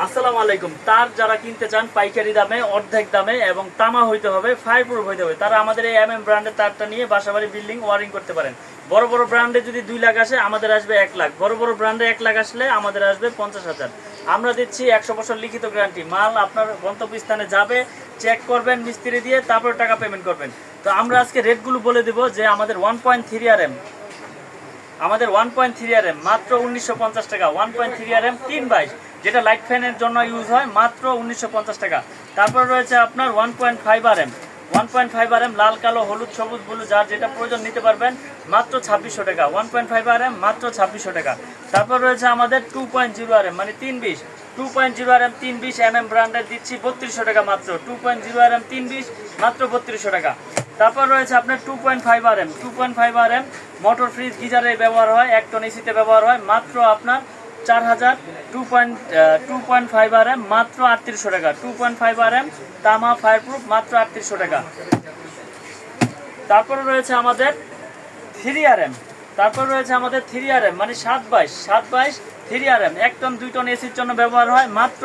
আসসালামু আলাইকুম। তার যারা কিনতে চান পাইকারি দামে, অর্ধেক দামে এবং তামা হইতে হবে, ফায়ার প্রুফ হইতে হবে, তারা আমাদের এই ব্র্যান্ডের তারটা নিয়ে বাসাবাড়ি বিল্ডিং ওয়ারিং করতে পারেন। বড় বড় ব্র্যান্ডে যদি 2 লাখ আসে, আমাদের আসবে 1 লাখ। বড় বড় ব্র্যান্ডে 1 লাখ আসলে আমাদের আসবে 50,000। আমরা দিচ্ছি 100 বছর লিখিত গ্যারান্টি। মাল আপনার গন্তব্যস্থানে যাবে, চেক করবেন মিস্ত্রি দিয়ে, তারপর টাকা পেমেন্ট করবেন। তো আমরা আজকে রেটগুলো বলে দেব যে আমাদের 1.3 RM, আমাদের 1.3 RM মাত্র 1950 টাকা। 1.3 RM 322, যেটা লাইট ফ্যানের জন্য ইউজ হয়, মাত্র 1950 টাকা। তারপর রয়েছে আপনার 1.5 RM, 1.5 RM লাল কালো হলুদ সবুজ ব্লু যার যেটা প্রয়োজন নিতে পারবেন, মাত্র 2600 টাকা। 1.5 RM মাত্র 2600 টাকা। তারপর রয়েছে আমাদের 2.0 RM মানে 320, 2.0 RM 320 ব্র্যান্ডের দিচ্ছি 3200 টাকা মাত্র। 2.0 RM 320 মাত্র 3200 টাকা। তারপর রয়েছে আপনার 2.5 RM, 2.5 RM মোটর ফ্রিজ গিজারে ব্যবহার হয়, 1 টন এসিতে ব্যবহার হয়, মাত্র আপনার 4000। 2.5 RM মাত্র 3800 টাকা। 2.5 RM তামা ফায়ারপ্রুফ মাত্র 3800 টাকা। তারপরে রয়েছে আমাদের 3 RM, তারপর রয়েছে আমাদের 3 RM মানে 722 3 RM 1 টন 2 টন এসির জন্য ব্যবহার হয়, মাত্র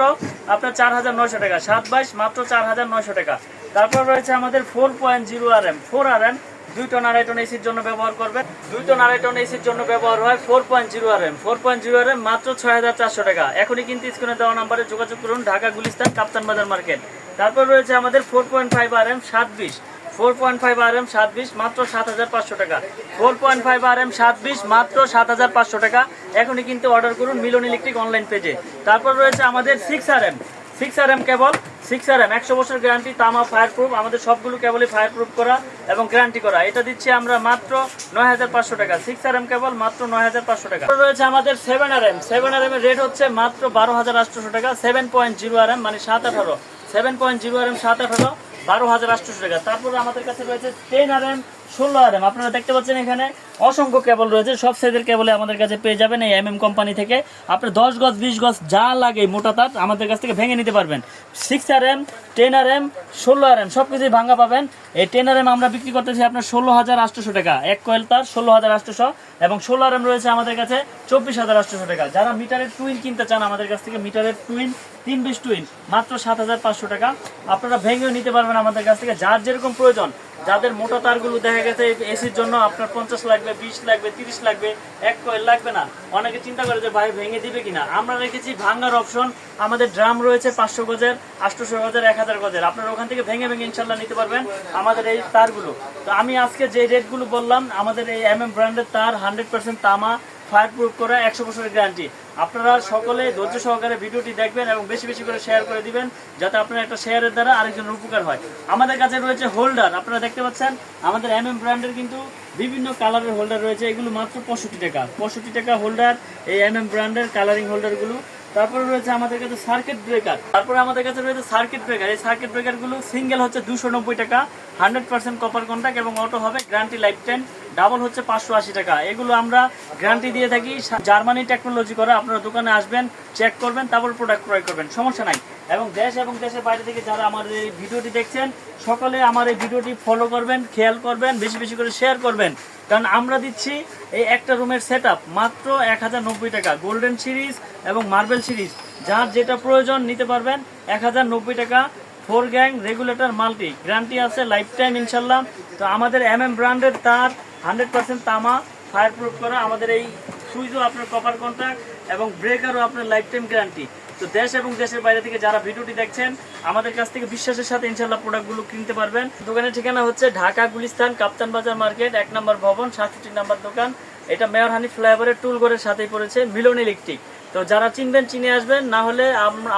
আপনার 4900 টাকা। 722 মাত্র 4900 টাকা। তারপর রয়েছে আমাদের 4.0 RM, 4 RM 2 টন 2.5 টন এসির জন্য ব্যবহার করবেন, 2 টন 2.5 টন এসির জন্য ব্যবহার হয়। 4.0 RM, 4.0 RM মাত্র 6400 টাকা। এখনই কিন্তু স্ক্রিনে দেওয়া নাম্বারে যোগাযোগ করুন, ঢাকা গুলিস্তান কাপ্তান বাজার মার্কেট। তারপর রয়েছে আমাদের 4.5 RM 720, 4.5 RM 720 মাত্র 7500 টাকা। 4.5 RM 720 মাত্র 7500 টাকা। এখনই কিন্তু অর্ডার করুন মিলন ইলেকট্রিক অনলাইন পেজে। তারপর রয়েছে আমাদের 6 RM, 6 RM কেবল, 6 RM 100 বছর গ্যারান্টি, তামা ফায়ারপ্রুফ। আমাদের সবগুলো কেবলই ফায়ারপ্রুফ করা এবং গ্যারান্টি করা। এটা দিচ্ছি আমরা মাত্র 9500 টাকা। 6 RM কেবল মাত্র 9500 টাকা। রয়েছে আমাদের 7 RM, 7 RM এর রেট হচ্ছে মাত্র 12800 টাকা। 7.0 RM মানে 718, 7.0 RM 718 12800 টাকা। তারপরে আমাদের কাছে রয়েছে 10 RM 16 RM। আপনারা দেখতে পাচ্ছেন এখানে অসংখ্য কেবল রয়েছে, সব সাইজের কেবলে আমাদের কাছে পেয়ে যাবেন এই কোম্পানি থেকে। আপনার 10 গজ 20 গজ যা লাগে মোটা তার আমাদের কাছ থেকে ভেঙে নিতে পারবেন। 6 RM 10 RM 16 RM সব কিছুই ভাঙা পাবেন। এই 10 RM আমরা বিক্রি করতেছি আপনার 16800 টাকা। 1 কয়েল তার 16800 এবং 16 RM রয়েছে আমাদের কাছে 24800 টাকা। যারা মিটারের টুইন কিনতে চান আমাদের কাছ থেকে, মিটারের টুইন 320 টুইন মাত্র 7500 টাকা। আপনারা ভেঙেও নিতে পারবেন আমাদের কাছ থেকে, যার যেরকম প্রয়োজন। যাদের মোটা তারগুলো দেখা গেছে এসির জন্য আপনার 50 লাগবে, 20 লাগবে, 30 লাগবে, 1 কয়েল লাগবে না, অনেকে চিন্তা করে যে ভাই ভেঙে দিবে কিনা। আমরা রেখেছি ভাঙার অপশন। আমাদের ড্রাম রয়েছে 500 গজের, 800 গজের, 1000 গজের। আপনারা ওখান থেকে ভেঙে ইনশাল্লাহ নিতে পারবেন আমাদের এই তারগুলো। তো আমি আজকে যে রেটগুলো বললাম, আমাদের এই ব্র্যান্ডের তার 100% তামা ফায়ারপ্রুফ করা, 100 বছরের গ্যারান্টি। আপনারা সকলে ধৈর্য সহকারে ভিডিওটি দেখবেন এবং বেশি বেশি করে শেয়ার করে দিবেন, যাতে আপনার একটা শেয়ারের দ্বারা আরেকজনের উপকার হয়। আমাদের কাছে রয়েছে হোল্ডার, আপনারা দেখতে পাচ্ছেন আমাদের ব্র্যান্ডের কিন্তু বিভিন্ন কালারের হোল্ডার রয়েছে। এগুলো মাত্র 65 টাকা। 65 টাকা হোল্ডার, এই ব্র্যান্ডের কালারিং হোল্ডারগুলো। তারপরে রয়েছে আমাদের কাছে সার্কিট ব্রেকার, তারপরে আমাদের কাছে রয়েছে সার্কিট ব্রেকার। এই সার্কিট ব্রেকারগুলো সিঙ্গেল হচ্ছে 290 টাকা, 100% কপার কন্টাক্ট এবং অটো হবে, গ্যারান্টি লাইফ টাইম। ডাবল হচ্ছে 580 টাকা। এগুলো আমরা গ্যারান্টি দিয়ে থাকি, জার্মানি টেকনোলজি করা। আপনারা দোকানে আসবেন, চেক করবেন, তারপর প্রোডাক্ট ক্রয় করবেন, সমস্যা নাই। এবং দেশ এবং দেশের বাইরে থেকে যারা আমার এই ভিডিওটি দেখছেন, সকলে আমার এই ভিডিওটি ফলো করবেন, খেয়াল করবেন, বেশি বেশি করে শেয়ার করবেন। কারণ আমরা দিচ্ছি এই একটা রুমের সেট আপ মাত্র 1090 টাকা। গোল্ডেন সিরিজ এবং মার্বেল সিরিজ যার যেটা প্রয়োজন নিতে পারবেন, 1090 টাকা। 4 গ্যাং রেগুলেটর মাল্টি, গ্যারান্টি আছে লাইফ টাইম ইনশাল্লাহ। তো আমাদের ব্র্যান্ডের তার 100% তামা ফায়ারপ্রুফ করা। আমাদের এই সুইচও আপনার কপার কন্ট্যাক্ট এবং ব্রেকারও আপনার লাইফ টাইম গ্যারান্টি। তো দেশ এবং দেশের বাইরে থেকে যারা ভিডিওটি দেখছেন, আমাদের কাছ থেকে বিশ্বাসের সাথে ইনশাল্লাহ প্রোডাক্টগুলো কিনতে পারবেন। দোকানের ঠিকানা হচ্ছে ঢাকা গুলিস্তান কাপ্তান বাজার মার্কেট, 1 নম্বর ভবন, 67 নম্বর দোকান। এটা মেয়র হানি ফ্লাইওভারের টুলঘরের সাথেই পড়েছে, মিলন ইলেকট্রিক। তো যারা চিনবেন চিনে আসবেন, না হলে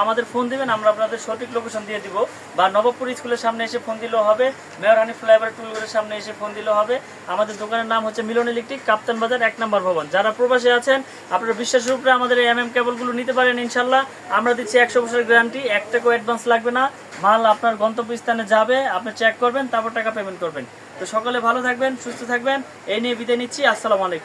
আমাদের ফোন দিবেন, আমরা আপনাদের সঠিক লোকেশন দিয়ে দিব। বা নবপুর স্কুলের সামনে এসে ফোন দিলেও হবে, মেয়র হানি ফ্লাইওভার টুলঘরের সামনে এসে ফোন দিলেও হবে। আমাদের দোকানের নাম হচ্ছে মিলন ইলেকট্রিক, কাপ্তান বাজার, 1 নম্বর ভবন। যারা প্রবাসী আছেন, আপনারা বিশ্বাসের উপরে আমাদের এই কেবলগুলো নিতে পারেন ইনশাল্লাহ। আমরা দিচ্ছি 100 বছরের গ্যারান্টি, 1 টাকাও অ্যাডভান্স লাগবে না। মাল আপনার গন্তব্যস্থানে যাবে, আপনি চেক করবেন, তারপর টাকা পেমেন্ট করবেন। তো সকলে ভালো থাকবেন, সুস্থ থাকবেন, এই নিয়ে বিদায় নিচ্ছি। আসসালামু আলাইকুম।